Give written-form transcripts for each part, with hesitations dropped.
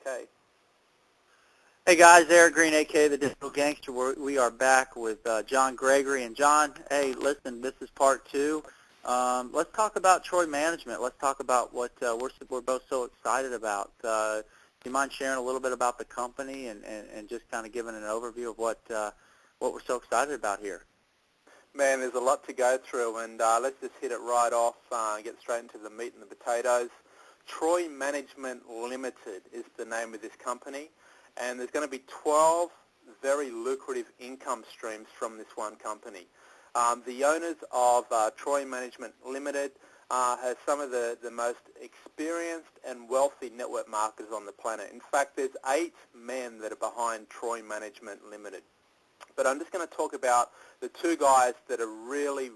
Okay. Hey guys, Eric Green, aka the Digital Gangster. We are back with John Gregory. And John, hey, listen, this is part 2. Let's talk about Troy Management. Let's talk about what we're both so excited about. Do you mind sharing a little bit about the company and just kind of giving an overview of what we're so excited about here? Man, there's a lot to go through, and let's just hit it right off and get straight into the meat and the potatoes. Troy Management Ltd is the name of this company, and there's going to be 12 very lucrative income streams from this one company. The owners of Troy Management Ltd has some of the most experienced and wealthy network marketers on the planet. In fact, there's 8 men that are behind Troy Management Ltd. But I'm just going to talk about the 2 guys that are really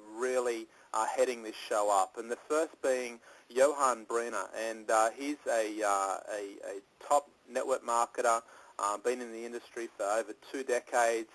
heading this show up. And the first being Johan Briner, and he's a top network marketer, been in the industry for over 2 decades,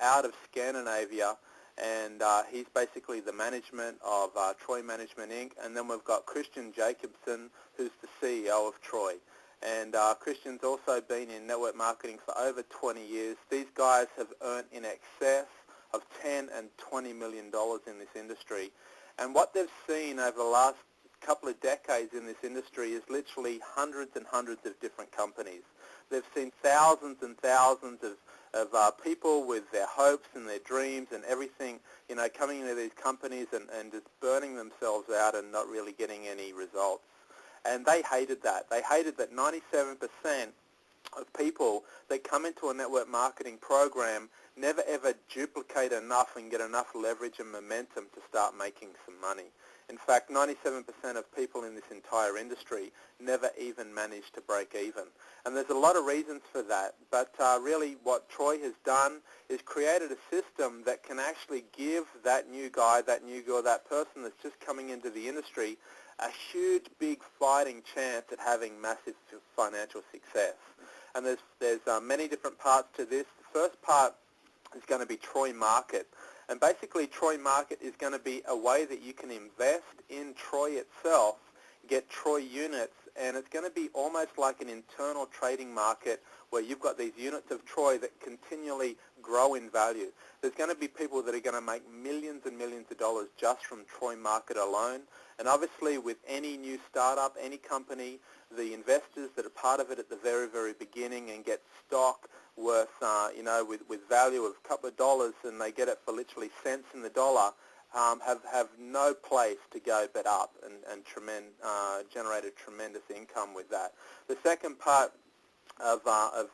out of Scandinavia, and he's basically the management of Troy Management Inc. And then we've got Christian Jacobson, who's the CEO of Troy. And Christian's also been in network marketing for over 20 years. These guys have earned in excess of $10 and $20 million in this industry. And what they've seen over the last couple of decades in this industry is literally hundreds and hundreds of different companies. They've seen thousands and thousands of people with their hopes and their dreams and everything, you know, coming into these companies and just burning themselves out and not really getting any results. And they hated that. They hated that 97% of people that come into a network marketing program never ever duplicate enough and get enough leverage and momentum to start making some money. In fact, 97% of people in this entire industry never even manage to break even. And there's a lot of reasons for that, but really what Troy has done is created a system that can actually give that new guy, that new girl, that person that's just coming into the industry a huge, big fighting chance at having massive financial success. And there's many different parts to this. The first part is going to be Troy Market. And basically, Troy Market is going to be a way that you can invest in Troy itself, get Troy units, and it's going to be almost like an internal trading market where you've got these units of Troy that continually grow in value. There's going to be people that are going to make millions and millions of dollars just from Troy Market alone. And obviously, with any new startup, any company, the investors that are part of it at the very, very beginning and get stock worth, with value of a couple of dollars, and they get it for literally cents in the dollar, have no place to go but up and generate a tremendous income with that. The second part of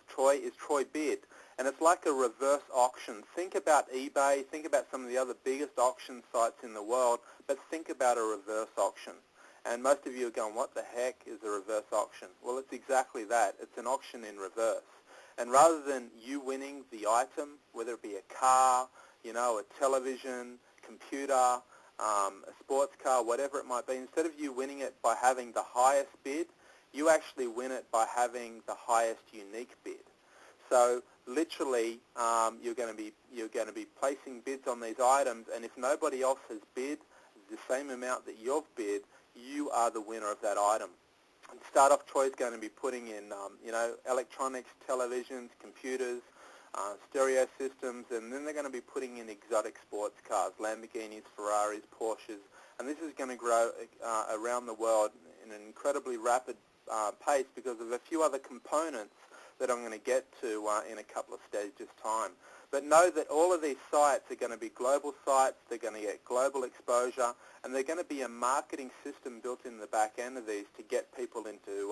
Troy is Troy Bid, and it's like a reverse auction. Think about eBay, think about some of the other biggest auction sites in the world, but think about a reverse auction. And most of you are going, what the heck is a reverse auction? Well, it's exactly that. It's an auction in reverse. And rather than you winning the item, whether it be a car, a television, computer, a sports car, whatever it might be, instead of you winning it by having the highest bid, you actually win it by having the highest unique bid. So literally, you're going to be placing bids on these items, and if nobody else has bid the same amount that you've bid, you are the winner of that item. And start off, Troy's going to be putting in, electronics, televisions, computers, stereo systems, and then they're going to be putting in exotic sports cars, Lamborghinis, Ferraris, Porsches, and this is going to grow around the world in an incredibly rapid pace because of a few other components that I'm going to get to in a couple of stages' time. But know that all of these sites are going to be global sites, they're going to get global exposure, and they're going to be a marketing system built in the back end of these to get people into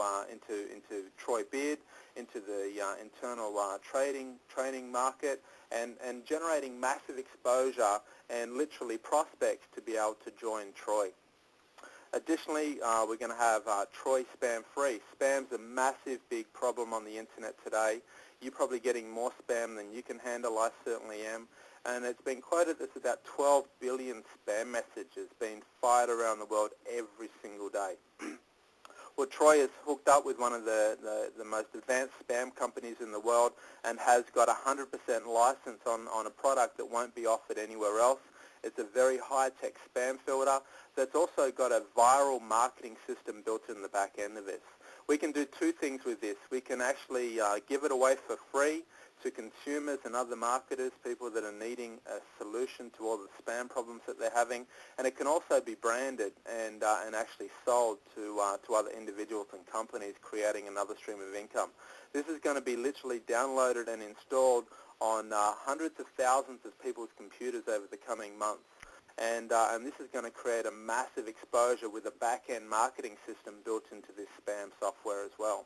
Troy Bid, into the internal trading market, and generating massive exposure and literally prospects to be able to join Troy. Additionally, we're going to have Troy Spam Free. Spam's a massive, big problem on the internet today. You're probably getting more spam than you can handle. I certainly am. And it's been quoted as about 12 billion spam messages being fired around the world every single day. Well, Troy is hooked up with one of the most advanced spam companies in the world and has got a 100% license on a product that won't be offered anywhere else. It's a very high-tech spam filter that's also got a viral marketing system built in the back end of this. We can do two things with this. We can actually give it away for free to consumers and other marketers, people that are needing a solution to all the spam problems that they're having, and it can also be branded and actually sold to other individuals and companies, creating another stream of income. This is going to be literally downloaded and installed on hundreds of thousands of people's computers over the coming months. And this is going to create a massive exposure with a back-end marketing system built into this spam software as well.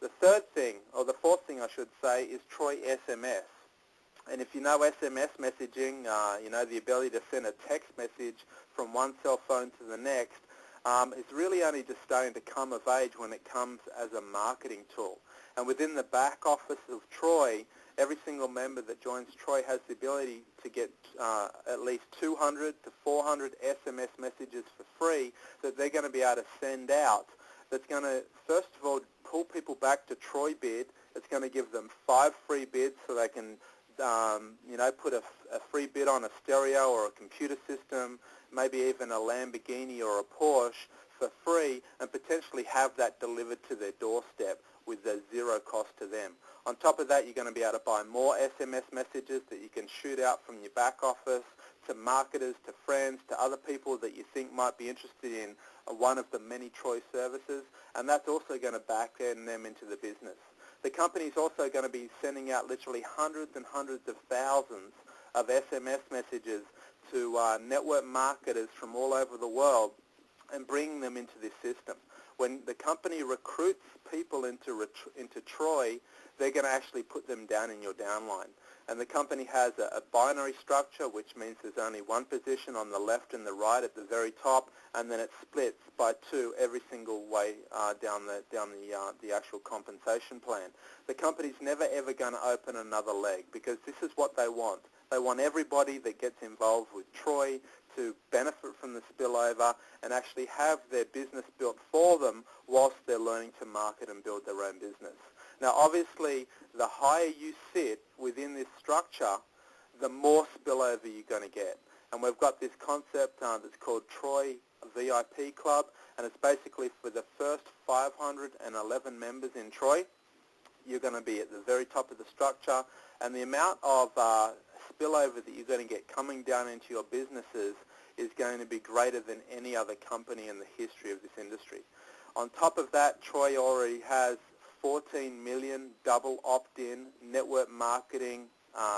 The third thing, or the fourth thing I should say, is Troy SMS. And if you know SMS messaging, you know the ability to send a text message from one cell phone to the next, it's really only just starting to come of age when it comes as a marketing tool. And within the back office of Troy, every single member that joins Troy has the ability to get at least 200 to 400 SMS messages for free that they're going to be able to send out. That's going to, first of all, pull people back to Troy Bid. It's going to give them 5 free bids so they can, you know, put a free bid on a stereo or a computer system, maybe even a Lamborghini or a Porsche for free, and potentially have that delivered to their doorstep with the zero cost to them. On top of that, you're going to be able to buy more SMS messages that you can shoot out from your back office to marketers, to friends, to other people that you think might be interested in one of the many Troy services, and that's also going to back end them into the business. The company's also going to be sending out literally hundreds and hundreds of thousands of SMS messages to network marketers from all over the world and bringing them into this system. When the company recruits people into Troy, they're going to actually put them down in your downline. And the company has a binary structure, which means there's only one position on the left and the right at the very top, and then it splits by 2 every single way down the actual compensation plan. The company's never ever going to open another leg, because this is what they want. They want everybody that gets involved with Troy to benefit from the spillover and actually have their business built for them whilst they're learning to market and build their own business. Now, obviously, the higher you sit within this structure, the more spillover you're going to get. And we've got this concept that's called Troy VIP Club, and it's basically for the first 511 members in Troy. You're going to be at the very top of the structure, and the amount of spillover that you're going to get coming down into your businesses is going to be greater than any other company in the history of this industry. On top of that, Troy already has 14 million double opt-in network marketing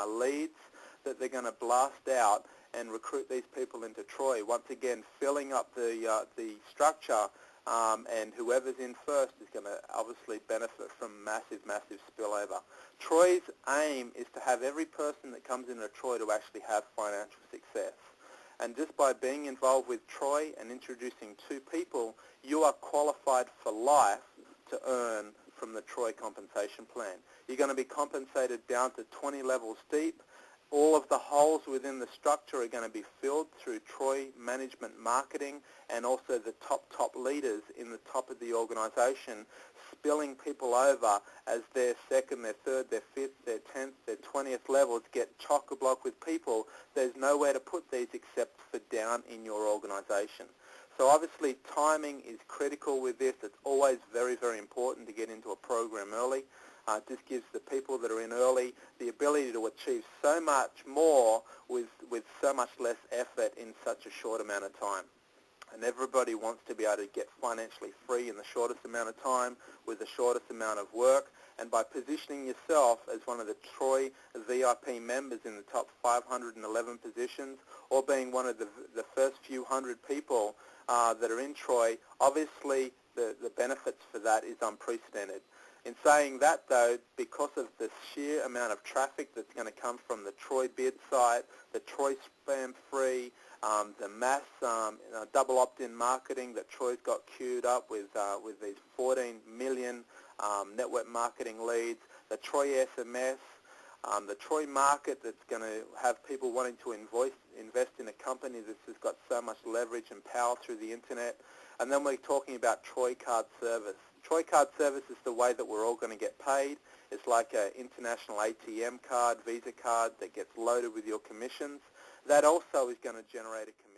leads that they're going to blast out and recruit these people into Troy, once again filling up the structure, and whoever's in first is going to obviously benefit from massive, massive spillover. Troy's aim is to have every person that comes into Troy to actually have financial success. And just by being involved with Troy and introducing 2 people, you are qualified for life to earn from the Troy compensation plan. You're going to be compensated down to 20 levels deep. All of the holes within the structure are going to be filled through Troy management marketing and also the top leaders in the top of the organization, spilling people over as their second, their third, their fifth, their 10th, their 20th levels get chock-a-block with people. There's nowhere to put these except for down in your organization. So obviously timing is critical with this. It's always very, very important to get into a program early. It just gives the people that are in early the ability to achieve so much more with so much less effort in such a short amount of time. And everybody wants to be able to get financially free in the shortest amount of time with the shortest amount of work. And by positioning yourself as one of the Troy VIP members in the top 511 positions, or being one of the first few hundred people that are in Troy, obviously the benefits for that is unprecedented. In saying that, though, because of the sheer amount of traffic that's going to come from the Troy bid site, the Troy spam free, the mass double opt-in marketing that Troy's got queued up with these 14 million network marketing leads, the Troy SMS, the Troy market that's going to have people wanting to invest in a company that has got so much leverage and power through the internet. And then we're talking about Troy Card Service. Troy Card Service is the way that we're all going to get paid. It's like an international ATM card, Visa card that gets loaded with your commissions. that also is going to generate a commission.